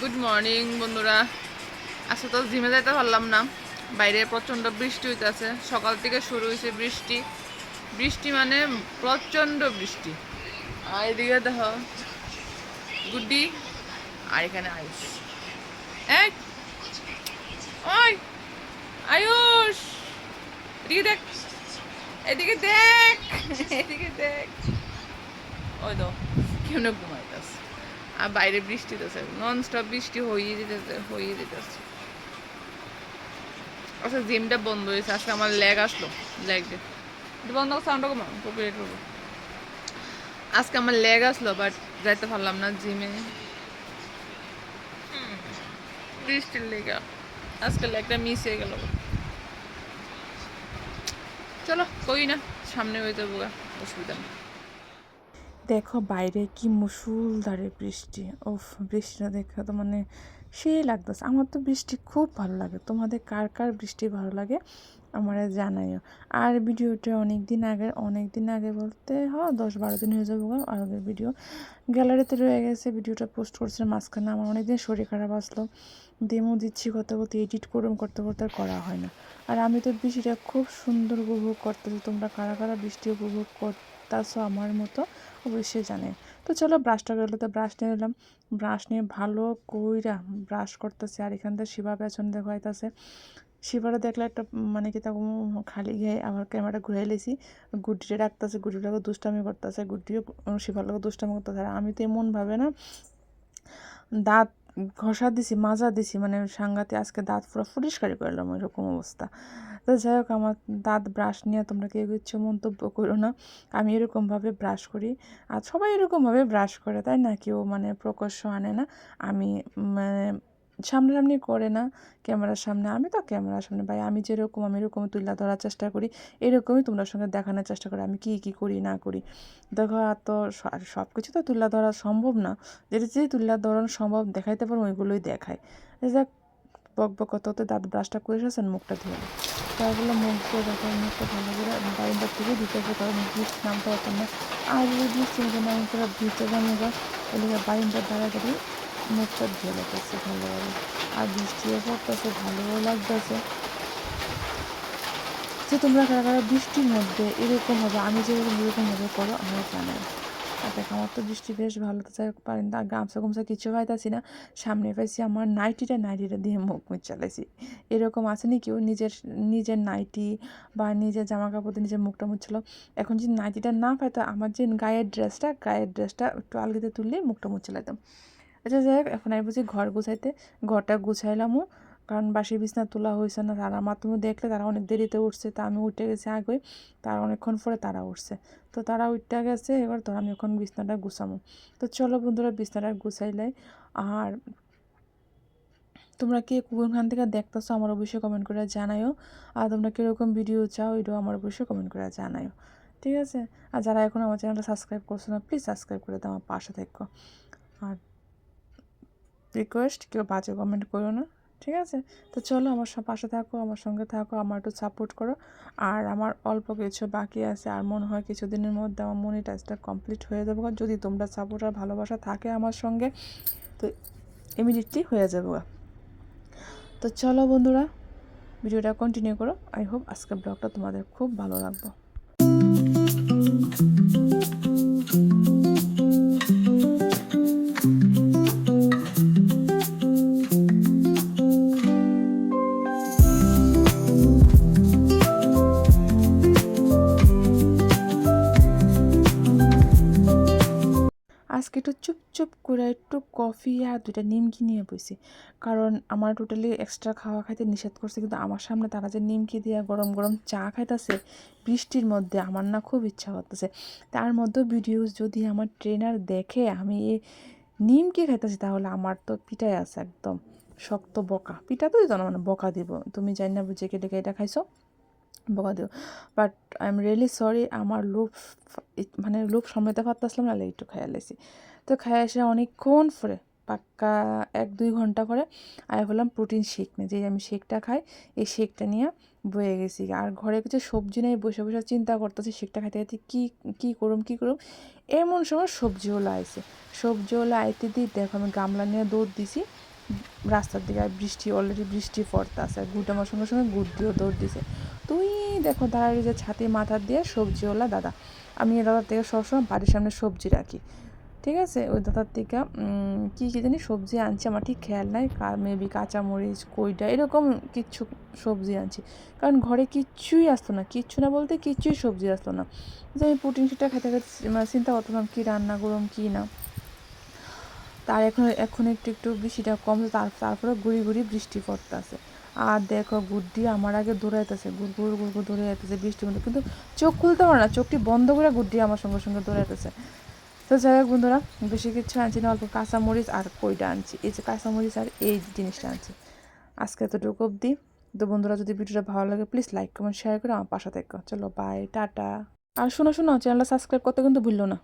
Good morning বন্ধুরা। আজকে তো জিমে যাইতে পারলাম না, বাইরে প্রচণ্ড বৃষ্টি হইতেছে। সকাল থেকে শুরু হয়েছে বৃষ্টি, বৃষ্টি মানে প্রচণ্ড বৃষ্টি। আর এদিকে দেখো গুড্ডি, আর এখানে আয়ুষ। এই ওই আয়ুষ, এদিকে দেখ, এদিকে দেখ, এদিকে দেখ। ওই তো কেমন ঘুমাইতেছে, আর বাইরে বৃষ্টি দিতেছে, নন স্টপ বৃষ্টি হয়ে যেতেছে। আচ্ছা জিমটা বন্ধ হয়েছে, আজকে আমার লেগ আসলো, লেগ ডে বন্ধ, সাউন্ডটা কমা, কপিরাইট করবো। আজকে আমার লেগ আসলো, বাট যাইতে পারলাম না জিমে, বৃষ্টির লেগে আজকে লেগটা মিস হয়ে গেল। চলো কই না, সামনে হয়ে যাবো, অসুবিধা নেই। দেখো বাইরে কি মুষলধারে বৃষ্টি। ওফ, বৃষ্টিটা দেখে তো মানে সেই লাগতেছে। আমার তো বৃষ্টি খুব ভালো লাগে। তোমাদের কার কার বৃষ্টি ভালো লাগে আমারে জানাইও। আর ভিডিওটা অনেক দিন আগে বলতে 10-12 দিন হয়ে যাবো আগের ভিডিও গ্যালারিতে রয়ে গেছে। ভিডিওটা পোস্ট করছে মাঝখানে, আমার অনেকদিন শরীর খারাপ আসলো, ডেমো দিচ্ছি করতে করতে, এডিট করতে করতে আর করা হয় না। আর আমি তো বৃষ্টিটা খুব সুন্দর উপভোগ করতেছি। তোমরা কারা কারা বৃষ্টি উপভোগ করতেছো আমার মতো অবশ্যই জানে। তো চলো ব্রাশটা গেলো, তো ব্রাশ নিয়ে নিলাম। ব্রাশ নিয়ে ভালো কইরা ব্রাশ করতেছে। আর এখান থেকে শিবা পেছন দেখো আইতাছে। শিবারা দেখলে একটা মানে কি তা খালি গায়ে আবার ক্যামেরাটা ঘুরে লেছি। গুড্ডিটা রাখতেছে, গুড্ডিটাকে দুষ্টামি করতেছে, গুড্ডিও শিবার লোক দুষ্টামি করতেছে। আর আমি তো এমনভাবে না দাঁত ঘষা দিছি, মাজা দিছি, মানে সাংঘাতে আজকে দাঁত পুরো পরিষ্কারই করলাম, ওইরকম অবস্থা। তো যাই হোক, আমার দাঁত ব্রাশ নিয়ে তোমরা কেউ কিছু মন্তব্য করো না। আমি এরকমভাবে ব্রাশ করি, আর সবাই এরকমভাবে ব্রাশ করে, তাই না? কেউ মানে প্রকাশ্য আনে না। আমি মানে সামনাসামনি করে না ক্যামেরার সামনে। আমি তো ক্যামেরার সামনে ভাই, আমি যেরকম আমি এরকম তুলে ধরার চেষ্টা করি, এরকমই তোমরা সঙ্গে দেখানোর চেষ্টা করি আমি কী কী করি না করি। দেখো, আর তো সব কিছু তো তুলে ধরা সম্ভব না। যেটা যে তুলে ধরানো সম্ভব দেখাইতে পারবো ওইগুলোই দেখায়। যাক, বক বক করতে করতে দাঁত ব্রাশটা করে এসেছেন, মুখটা ধুয়ে তারপরে মুখ দিয়ে দেখো, মুখটা ভালো করে বারিন্দার থেকে দিতে হবে, কারণ বৃষ্টি নামতে পারতাম না। আর যদি বৃষ্টি নিতে না করে ভিজতে জানি গা, এদিকে বারিন্দার দাঁড়িয়ে মুখটা ধুয়ে লাগতেছে ভালোভাবে। আর বৃষ্টিও পড়তেছে, ভালোও লাগতেছে। যে তোমরা কারা কারা বৃষ্টির মধ্যে এরকম হবে আমি যেরকম এরকমভাবে করো আমার জানাই। আর দেখো, আমার তো বৃষ্টি বেশ ভালো তো, যাই পারেন না, গামছা গুমছা কিছু পাইতাছি না। সামনে পাইছি আমার নাইটিটা দিয়ে মুখ চালাইছি। এরকম আসেনি কেউ নিজের নাইটি বা নিজের জামা কাপড় দিয়ে নিজের মুখটা মুছছিল। এখন যদি নাইটিটা না পাইতো, আমার যে গায়ের ড্রেসটা একটু আলগিতে তুললে মুখটা মুছে লাইতাম। আচ্ছা যাই হোক, এখন আমি বুঝি ঘর গুছাইতে, ঘরটা গুছাইলামও, কারণ বাসি বিছনা তোলা হয়েছে না। তারা মাধ্যমে দেখলে তারা অনেক দেরিতে উঠছে, তা আমি উঠে গেছি আগে, তারা অনেকক্ষণ পরে তারা উঠছে। তো তারা উঠতে গেছে, এবার ধর আমি এখন বিছনাটা গুছামো। তো চলো বন্ধুরা, বিছনাটা গুছাইলাই। আর তোমরা কে কোনখান থেকে দেখতেছো আমার অবশ্যই কমেন্ট করে জানাইও। আর তোমরা কীরকম ভিডিও চাও এটাও আমার অবশ্যই কমেন্ট করে জানাইও, ঠিক আছে? আর যারা এখন আমার চ্যানেলটা সাবস্ক্রাইব করছো না, প্লিজ সাবস্ক্রাইব করে দাও, আমার পাশে থেকো। আর রিকোয়েস্ট, কেউ বাজে কমেন্ট করো না, ঠিক আছে? তো চলো আমার পাশে থাকো, আমার সঙ্গে থাকো, আমার একটু সাপোর্ট করো। আর আমার অল্প কিছু বাকি আছে, আর মনে হয় কিছুদিনের মধ্যে আমার মনিটাইজটা কমপ্লিট হয়ে যাবে। যদি তোমরা সাপোর্ট আর ভালোবাসা থাকে আমার সঙ্গে, তো ইমিডিয়েটলি হয়ে যাবে। তো চলো বন্ধুরা, ভিডিওটা কন্টিনিউ করো। আই হোপ আজকের ব্লগটা তোমাদের খুব ভালো লাগবে। আজকে একটু চুপ করে একটু কফি আর 2টা নিমকি নিয়ে বসি, কারণ আমার টোটালি এক্সট্রা খাওয়া খাইতে নিষেধ করছে, কিন্তু আমার সামনে তারা যে নিমকি দিয়ে গরম গরম চা খাইতেছে বৃষ্টির মধ্যে, আমার না খুব ইচ্ছা করতেছে। তার মধ্যে ভিডিও যদি আমার ট্রেনার দেখে আমি এই নিমকি খাইতেছি, তাহলে আমার তো পিঠাই আছে একদম শক্ত বকা। পিঠা তো দিত না, মানে বকা দিব, তুমি জানি না বুঝে কেটে এটা খাইছো, বকা দিও। But I am really sorry, আমার মানে লোভ সামলাতে পারতেছিলাম না, একটু খাইয়া লেছি। তো খাইয়া এসে অনেকক্ষণ পরে, পাক্কা 1-2 ঘন্টা পরে আমি বললাম প্রোটিন শেক নিয়ে, যে আমি শেকটা খাই, এই শেকটা নিয়ে বয়ে গেছি। আর ঘরে কিছু সবজি নেই, বসে বসে চিন্তা করতেছি শেকটা খাইতে খাইতে কী করুম। এমন সময় সবজিওয়ালা আইছে, সবজিওয়ালা আইতে দিই দেখো আমি গামলা নিয়ে দৌড় দিছি, রাস্তার দিকে, আর বৃষ্টি অলরেডি বৃষ্টি পড়তে আছে, গুড আমার সঙ্গে সঙ্গে গুড দিয়েও দৌড় দিছে। তুই দেখো দাঁড়িয়ে যে ছাতি মাথা দিয়ে সবজিওয়ালা দাদা, আমি এই দাদার থেকে সবসময় বাড়ির সামনে সবজি রাখি, ঠিক আছে? ওই দাদার থেকে কী কী জানি সবজি আনছি, আমার ঠিক খেয়াল নাই, মেবি কাঁচামরিচ কইটা এরকম কিচ্ছু সবজি আনছি, কারণ ঘরে কিচ্ছুই আসতো না, কিচ্ছু না বলতে কিচ্ছুই সবজি আসতো না, যে আমি প্রোটিন সেটা খেতে খেতে মানে চিন্তা করতাম কী রান্না করলাম কী না। তার এখন একটু একটু বৃষ্টিটা কমছে, তারপরে গুড়ি গুড়ি বৃষ্টি পড়তেছে। আর দেখো গুড্ডি আমার আগে দৌড়াইতেছে, গুড় গুড় গুড় গুড় দৌড়ে যাইতেছে বৃষ্টির মধ্যে, কিন্তু চোখ খুলতে পারে না, চোখটি বন্ধ করে গুড্ডি আমার সঙ্গে সঙ্গে দৌড়াইতেছে। তো যাই হোক বন্ধুরা, বেশি কিছু আনছি না, অল্প কাঁচামরিচ আর কইটা আনছি, এই যে কাঁচামরিচ আর এই জিনিসটা আনছি। আজকে এতটুকু অবধি। তো বন্ধুরা, যদি ভিডিওটা ভালো লাগে প্লিজ লাইক কমেন্ট শেয়ার করে আমার পাশে থেকো। চলো বাই, টাটা। আর শোনো চ্যানেলটা সাবস্ক্রাইব করতে কিন্তু ভুললো না।